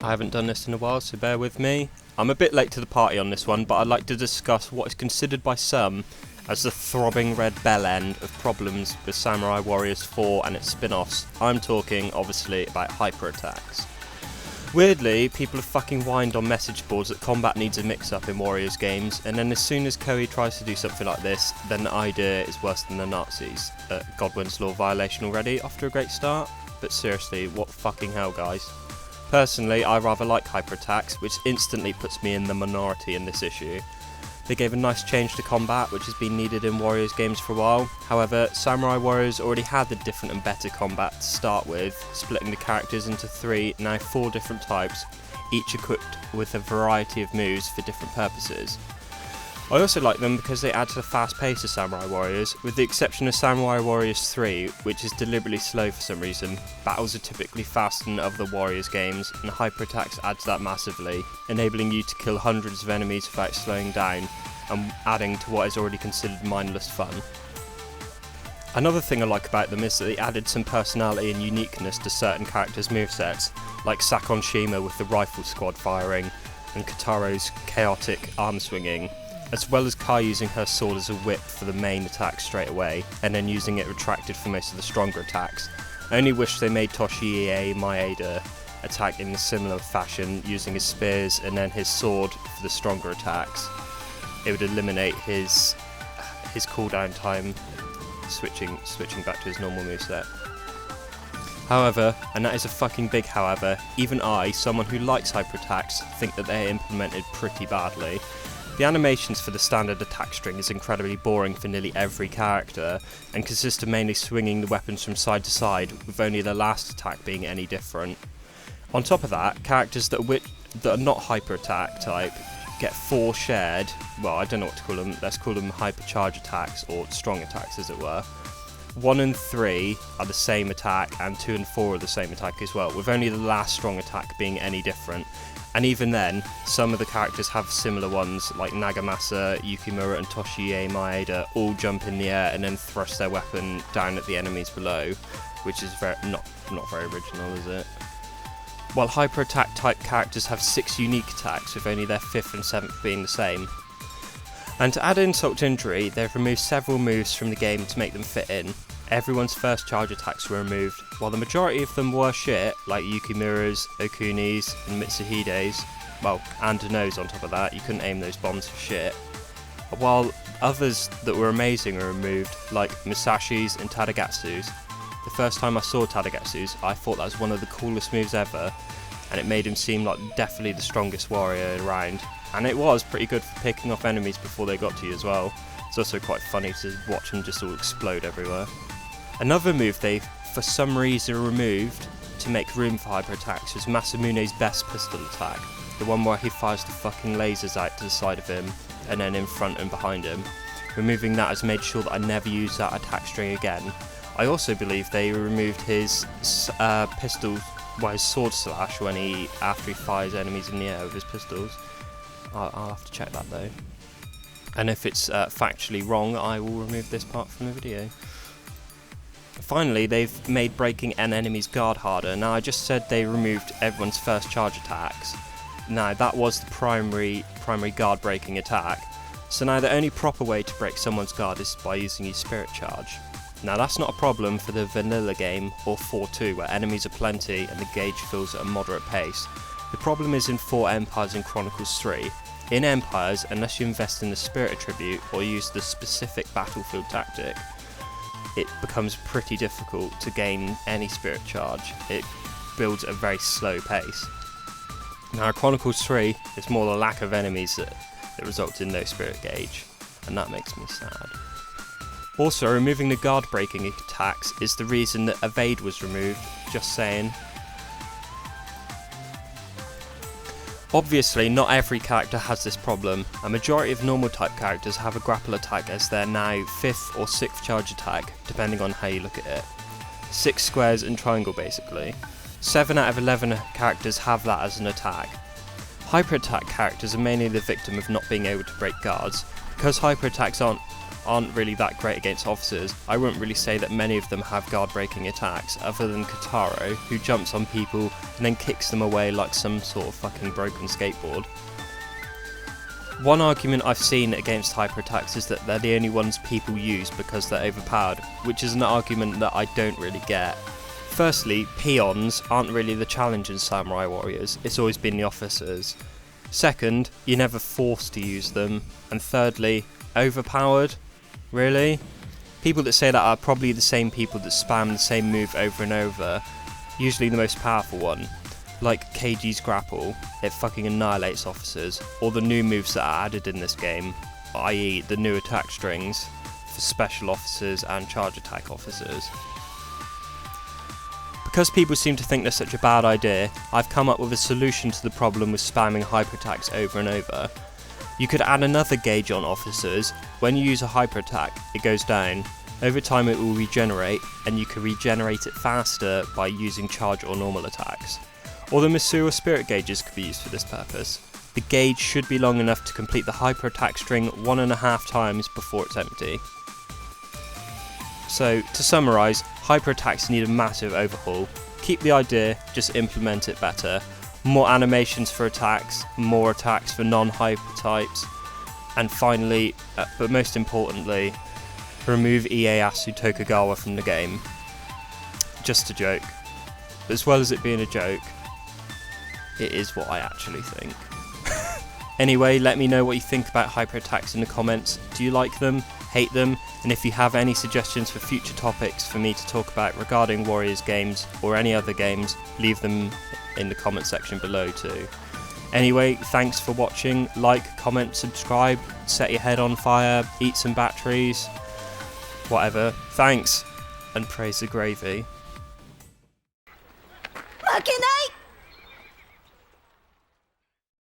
I haven't done this in a while, so bear with me. I'm a bit late to the party on this one, but I'd like to discuss what is considered by some as the throbbing red bell end of problems with Samurai Warriors 4 and its spin-offs. I'm talking, obviously, about hyper attacks. Weirdly, people have fucking whined on message boards that combat needs a mix-up in Warriors games, and then as soon as Koei tries to do something like this, then the idea is worse than the Nazis. Godwin's Law violation already, off to a great start? But seriously, what fucking hell, guys? Personally, I rather like hyper attacks, which instantly puts me in the minority in this issue. They gave a nice change to combat, which has been needed in Warriors games for a while. However, Samurai Warriors already had the different and better combat to start with, splitting the characters into 3, now 4 different types, each equipped with a variety of moves for different purposes. I also like them because they add to the fast pace of Samurai Warriors, with the exception of Samurai Warriors 3, which is deliberately slow for some reason. Battles are typically faster than other Warriors games, and hyper attacks add to that massively, enabling you to kill hundreds of enemies without slowing down, and adding to what is already considered mindless fun. Another thing I like about them is that they added some personality and uniqueness to certain characters' movesets, like Sakon Shima with the rifle squad firing, and Kataro's chaotic arm swinging, as well as Kai using her sword as a whip for the main attack straight away, and then using it retracted for most of the stronger attacks. I only wish they made Toshiie Maeda attack in a similar fashion, using his spears and then his sword for the stronger attacks. It would eliminate his cooldown time, switching back to his normal moveset. However, and that is a fucking big however, even I, someone who likes hyper attacks, think that they are implemented pretty badly. The animations for the standard attack string is incredibly boring for nearly every character, and consists of mainly swinging the weapons from side to side, with only the last attack being any different. On top of that, characters that are not hyper attack type get 4 shared, well, I don't know what to call them, let's call them hypercharge attacks, or strong attacks as it were. 1 and 3 are the same attack, and 2 and 4 are the same attack as well, with only the last strong attack being any different. And even then, some of the characters have similar ones, like Nagamasa, Yukimura and Toshiie Maeda all jump in the air and then thrust their weapon down at the enemies below, which is not very original, is it? While hyper attack type characters have 6 unique attacks, with only their 5th and 7th being the same. And to add insult to injury, they've removed several moves from the game to make them fit in. Everyone's first charge attacks were removed, while the majority of them were shit, like Yukimura's, Okuni's, and Mitsuhide's, well, and Deno's on top of that, you couldn't aim those bombs for shit. While others that were amazing were removed, like Musashi's and Tadagatsu's. The first time I saw Tadagatsu's, I thought that was one of the coolest moves ever, and it made him seem like definitely the strongest warrior around. And it was pretty good for picking off enemies before they got to you as well. It's also quite funny to watch them just all explode everywhere. Another move they, for some reason, removed to make room for hyper attacks was Masamune's best pistol attack, the one where he fires the fucking lasers out to the side of him, and then in front and behind him. Removing that has made sure that I never use that attack string again. I also believe they removed his pistol, well, his sword slash after he fires enemies in the air with his pistols. I'll have to check that though. And if it's factually wrong, I will remove this part from the video. Finally, they've made breaking an enemy's guard harder. Now, I just said they removed everyone's first charge attacks. Now, that was the primary guard breaking attack. So now the only proper way to break someone's guard is by using your spirit charge. Now, that's not a problem for the vanilla game or 4-2, where enemies are plenty and the gauge fills at a moderate pace. The problem is in 4 Empires and Chronicles 3. In Empires, unless you invest in the spirit attribute or use the specific battlefield tactic, it becomes pretty difficult to gain any spirit charge. It builds at a very slow pace. Now, Chronicles 3, it's more the lack of enemies that results in no spirit gauge, and that makes me sad. Also, removing the guard breaking attacks is the reason that evade was removed, just saying. Obviously, not every character has this problem. A majority of normal type characters have a grapple attack as their now 5th or 6th charge attack, depending on how you look at it. 6 squares and triangle basically. 7 out of 11 characters have that as an attack. Hyper attack characters are mainly the victim of not being able to break guards. Because hyper attacks aren't aren't really that great against officers. I wouldn't really say that many of them have guard-breaking attacks, other than Kotaro, who jumps on people and then kicks them away like some sort of fucking broken skateboard. One argument I've seen against hyper attacks is that they're the only ones people use because they're overpowered, which is an argument that I don't really get. Firstly, peons aren't really the challenge in Samurai Warriors, it's always been the officers. Second, you're never forced to use them. And thirdly, overpowered? Really? People that say that are probably the same people that spam the same move over and over, usually the most powerful one. Like Keiji's grapple, it fucking annihilates officers, or the new moves that are added in this game, i.e. the new attack strings for special officers and charge attack officers. Because people seem to think they're such a bad idea, I've come up with a solution to the problem with spamming hyper attacks over and over. You could add another gauge on officers. When you use a hyper attack, it goes down. Over time it will regenerate, and you can regenerate it faster by using charge or normal attacks. Or the Misura Spirit gauges could be used for this purpose. The gauge should be long enough to complete the hyper attack string 1.5 times before it's empty. So, to summarise, hyper attacks need a massive overhaul. Keep the idea, just implement it better. More animations for attacks, more attacks for non-hyper types, and finally, but most importantly, remove Ieyasu Tokugawa from the game. Just a joke. As well as it being a joke, it is what I actually think. Anyway, let me know what you think about hyper attacks in the comments. Do you like them? Hate them? And if you have any suggestions for future topics for me to talk about regarding Warriors games or any other games, leave them in the comment section below too. Anyway, thanks for watching. Like, comment, subscribe, set your head on fire, eat some batteries, whatever. Thanks, and praise the gravy. 負けない